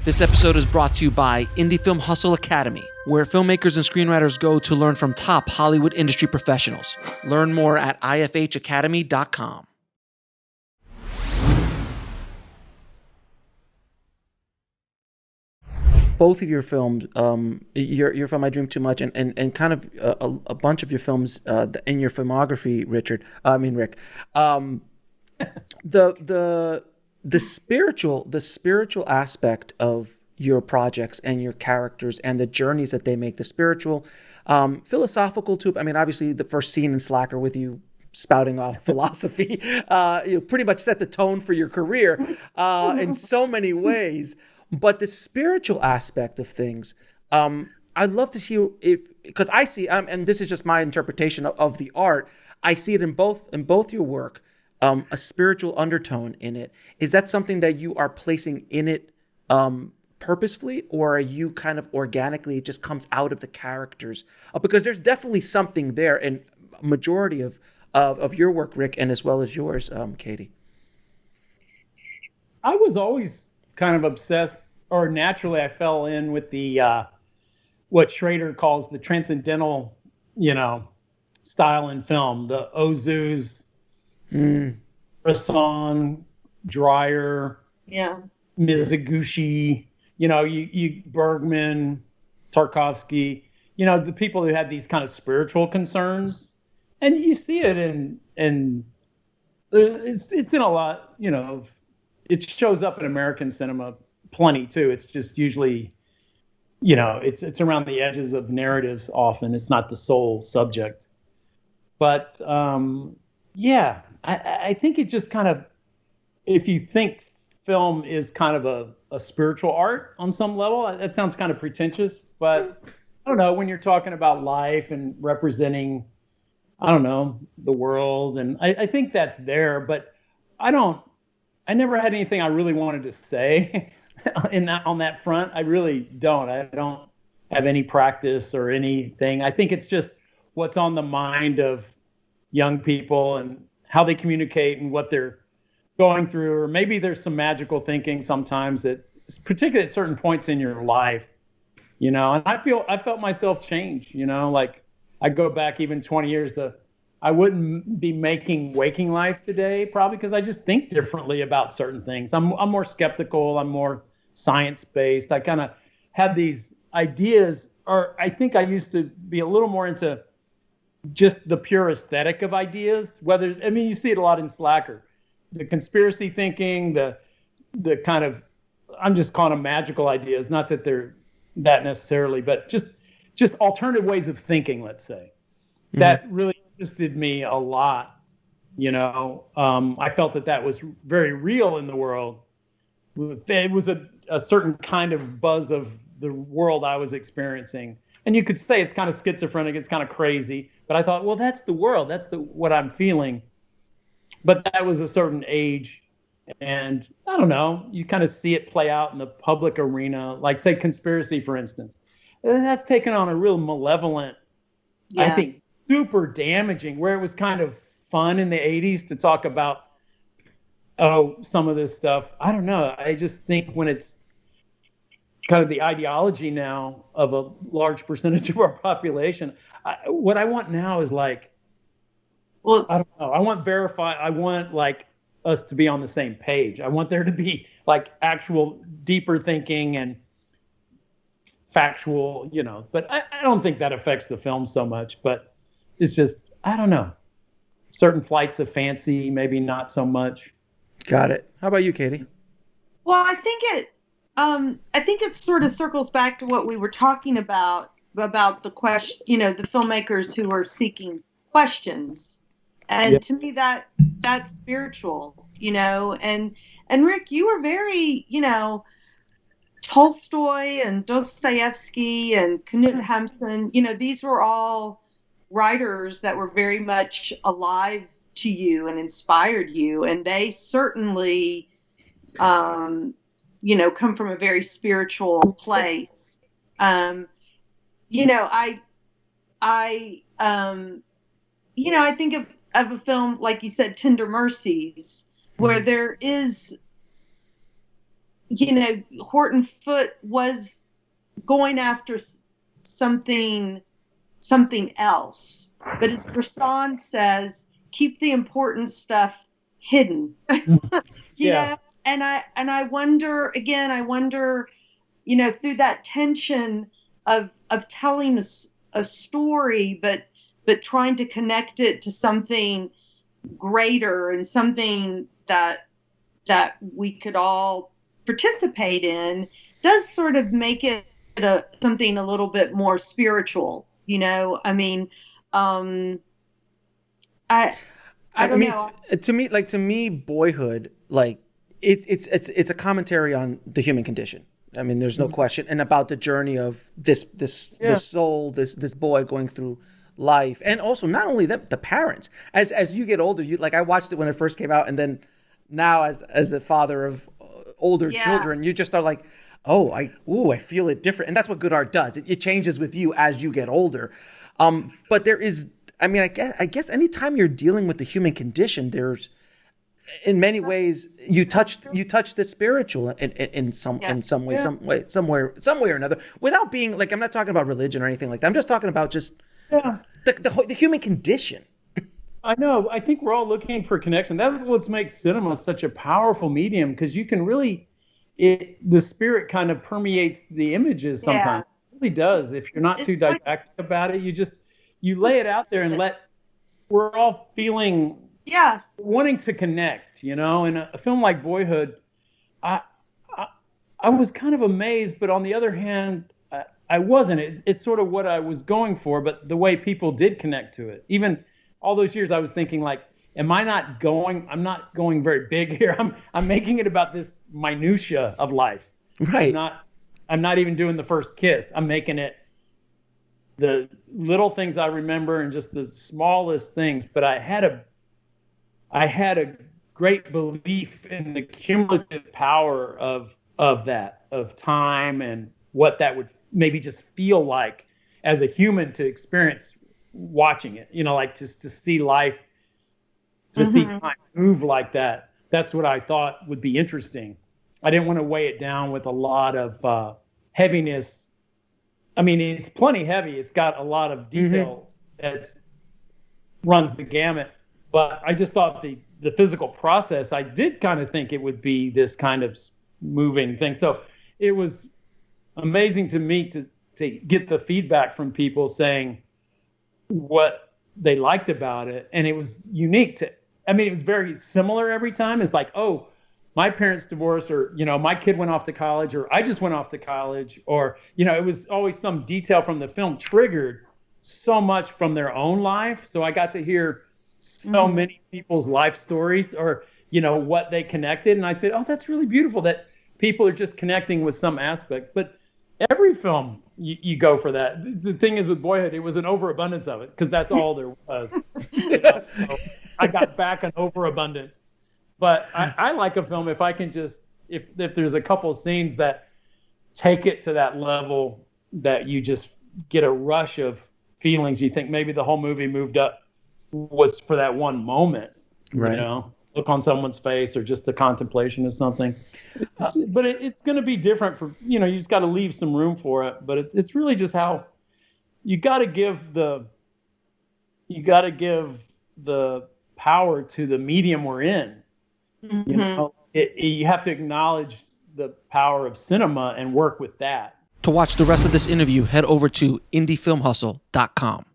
This episode is brought to you by Indie Film Hustle Academy, where filmmakers and screenwriters go to learn from top Hollywood industry professionals. Learn more at ifhacademy.com. Both of your films, your film I Dream Too Much, and kind of a bunch of your films in your filmography, Rick, the spiritual aspect of your projects and your characters and the journeys that they make, the spiritual, philosophical too. I mean, obviously the first scene in Slacker with you spouting off philosophy, pretty much set the tone for your career in so many ways. But the spiritual aspect of things, I'd love to hear because I see, and this is just my interpretation of the art. I see it in both your work, a spiritual undertone in it. Is that something that you are placing in it purposefully, or are you kind of organically, it just comes out of the characters? Because there's definitely something there in majority of your work, Rick, and as well as yours, Katie. I was always kind of obsessed, or naturally I fell in with the what Schrader calls the transcendental, style in film. The Ozus, Bresson, Dreyer, Mizoguchi, you Bergman, Tarkovsky, the people who had these kind of spiritual concerns, and you see it in it's in a lot, it shows up in American cinema plenty too. It's just usually, it's around the edges of narratives often. It's not the sole subject. But I think it just kind of, if you think film is kind of a spiritual art on some level, that sounds kind of pretentious, but I don't know, when you're talking about life and representing, the world, and I think that's there, but I never had anything I really wanted to say on that front. I really don't. I don't have any practice or anything. I think it's just what's on the mind of young people and how they communicate and what they're going through, or maybe there's some magical thinking sometimes that, particularly at certain points in your life, and I felt myself change, like I go back even 20 years, I wouldn't be making Waking Life today, probably because I just think differently about certain things. I'm more skeptical. I'm more science-based. I kind of had these ideas, or I think I used to be a little more into just the pure aesthetic of ideas. You see it a lot in Slacker, the conspiracy thinking, the kind of, I'm just calling them magical ideas. Not that they're that necessarily, but just alternative ways of thinking, let's say. Mm-hmm. That really interested me a lot. I felt that was very real in the world. It was a certain kind of buzz of the world I was experiencing. And you could say it's kind of schizophrenic, it's kind of crazy, but I thought, well, that's the world, that's what I'm feeling. But that was a certain age, and I don't know, you kind of see it play out in the public arena, like say conspiracy, for instance. And that's taken on a real malevolent, I think, super damaging, where it was kind of fun in the 80s to talk about, some of this stuff. I don't know. I just think when it's kind of the ideology now of a large percentage of our population, what I want now is like, I don't know. I want like us to be on the same page. I want there to be like actual deeper thinking and factual, but I don't think that affects the film so much, but it's just, I don't know. Certain flights of fancy, maybe not so much. Got it. How about you, Katie? Well, I think it sort of circles back to what we were talking about the question, the filmmakers who are seeking questions. And to me, that's spiritual, and Rick, you were very, Tolstoy and Dostoevsky and Knut Hamsun, these were all writers that were very much alive to you and inspired you. And they certainly, come from a very spiritual place. I think of a film, like you said, Tender Mercies, where there is, Horton Foote was going after something else. But as Bresson says, keep the important stuff hidden. Yeah. And I wonder, through that tension of telling a story, but trying to connect it to something greater and something that we could all participate in, does sort of make it something a little bit more spiritual. I mean, I don't know. To me, Boyhood, like it's a commentary on the human condition. I mean, there's no question, and about the journey of this soul, this boy going through life, and also not only the parents. As you get older, I watched it when it first came out, and then now as a father of older children, you just are like, I feel it different, and that's what good art does. It changes with you as you get older. But there is, I guess anytime you're dealing with the human condition, there's, in many ways, you touch the spiritual in some way, somewhere or another, without being like, I'm not talking about religion or anything like that. I'm just talking about just the human condition. I know. I think we're all looking for connection. That's what makes cinema such a powerful medium, because you can really, the spirit kind of permeates the images sometimes. It really does. If you're not too didactic about it, you lay it out there and we're all feeling, wanting to connect, In a film like Boyhood, I was kind of amazed, but on the other hand, I wasn't. It's sort of what I was going for, but the way people did connect to it. Even all those years, I was thinking like, I'm not going very big here. I'm making it about this minutia of life. Right. I'm not even doing the first kiss. I'm making it the little things I remember and just the smallest things. But I had a great belief in the cumulative power of time and what that would maybe just feel like as a human to experience watching it, like just to see life, to see time move like that. That's what I thought would be interesting. I didn't want to weigh it down with a lot of heaviness. I mean, it's plenty heavy. It's got a lot of detail that runs the gamut. But I just thought the physical process, I did kind of think it would be this kind of moving thing. So it was amazing to me to get the feedback from people saying what they liked about it. And it was unique it was very similar every time. It's like, my parents divorced, or, my kid went off to college, or I just went off to college, or, it was always some detail from the film triggered so much from their own life. So I got to hear so many people's life stories, or, what they connected. And I said, that's really beautiful that people are just connecting with some aspect. But every film, you go for that. The thing is with Boyhood, it was an overabundance of it, because that's all there was. So I got back an overabundance. But I like a film if I can just, if there's a couple of scenes that take it to that level, that you just get a rush of feelings. You think maybe the whole movie moved up was for that one moment, right? Look on someone's face, or just the contemplation of something. But it's going to be different for, you just got to leave some room for it. But it's really just how you got to give the power to the medium we're in. You have to acknowledge the power of cinema and work with that. To watch the rest of this interview, head over to indiefilmhustle.com.